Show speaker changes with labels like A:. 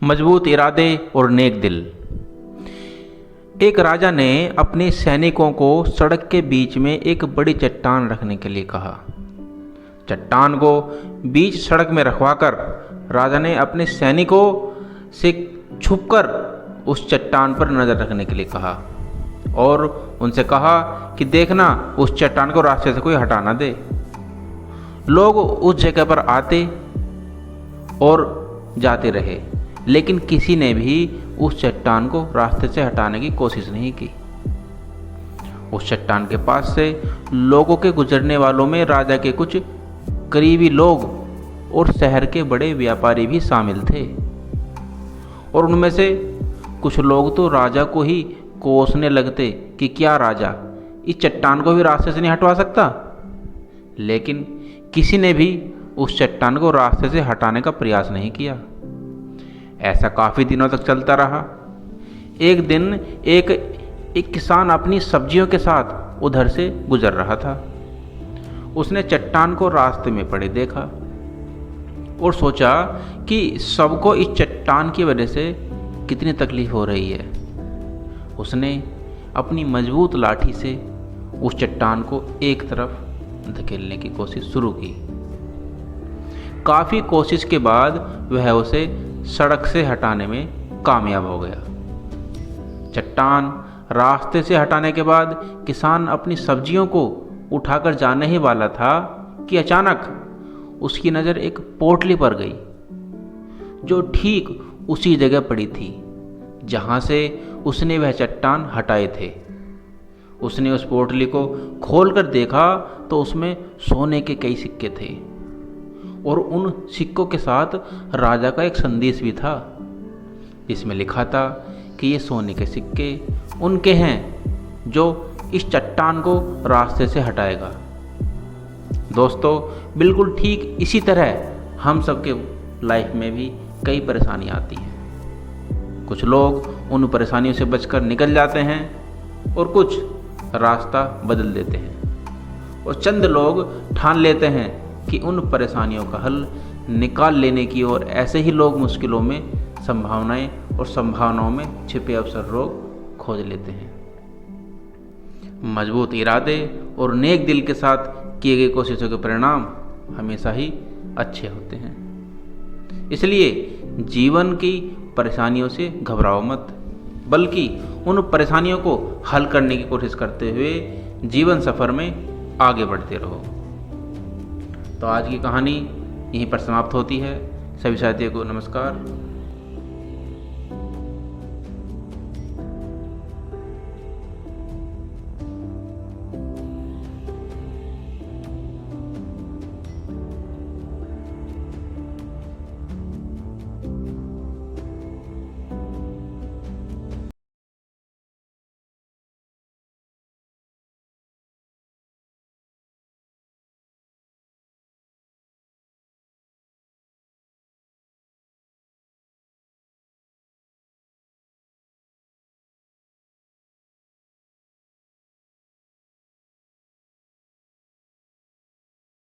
A: मजबूत इरादे और नेक दिल। एक राजा ने अपने सैनिकों को सड़क के बीच में एक बड़ी चट्टान रखने के लिए कहा। चट्टान को बीच सड़क में रखवाकर राजा ने अपने सैनिकों से छुपकर उस चट्टान पर नज़र रखने के लिए कहा और उनसे कहा कि देखना उस चट्टान को रास्ते से कोई हटा ना दे। लोग उस जगह पर आते और जाते रहे, लेकिन किसी ने भी उस चट्टान को रास्ते से हटाने की कोशिश नहीं की। उस चट्टान के पास से लोगों के गुजरने वालों में राजा के कुछ करीबी लोग और शहर के बड़े व्यापारी भी शामिल थे, और उनमें से कुछ लोग तो राजा को ही कोसने लगते कि क्या राजा इस चट्टान को भी रास्ते से नहीं हटवा सकता। लेकिन किसी ने भी उस चट्टान को रास्ते से हटाने का प्रयास नहीं किया। ऐसा काफ़ी दिनों तक चलता रहा। एक दिन एक किसान अपनी सब्जियों के साथ उधर से गुजर रहा था। उसने चट्टान को रास्ते में पड़े देखा और सोचा कि सबको इस चट्टान की वजह से कितनी तकलीफ हो रही है। उसने अपनी मजबूत लाठी से उस चट्टान को एक तरफ धकेलने की कोशिश शुरू की। काफ़ी कोशिश के बाद वह उसे सड़क से हटाने में कामयाब हो गया। चट्टान रास्ते से हटाने के बाद किसान अपनी सब्जियों को उठाकर जाने ही वाला था कि अचानक उसकी नज़र एक पोटली पर गई, जो ठीक उसी जगह पड़ी थी जहाँ से उसने वह चट्टान हटाए थे। उसने उस पोटली को खोलकर देखा तो उसमें सोने के कई सिक्के थे और उन सिक्कों के साथ राजा का एक संदेश भी था। इसमें लिखा था कि ये सोने के सिक्के उनके हैं जो इस चट्टान को रास्ते से हटाएगा। दोस्तों, बिल्कुल ठीक इसी तरह हम सबके लाइफ में भी कई परेशानियाँ आती हैं। कुछ लोग उन परेशानियों से बचकर निकल जाते हैं और कुछ रास्ता बदल देते हैं, और चंद लोग ठान लेते हैं कि उन परेशानियों का हल निकाल लेने की, और ऐसे ही लोग मुश्किलों में संभावनाएं और संभावनाओं में छिपे अवसर रोग खोज लेते हैं। मजबूत इरादे और नेक दिल के साथ किए गए कोशिशों के परिणाम हमेशा ही अच्छे होते हैं। इसलिए जीवन की परेशानियों से घबराओ मत, बल्कि उन परेशानियों को हल करने की कोशिश करते हुए जीवन सफ़र में आगे बढ़ते रहो। तो आज की कहानी यहीं पर समाप्त होती है। सभी साथियों को नमस्कार।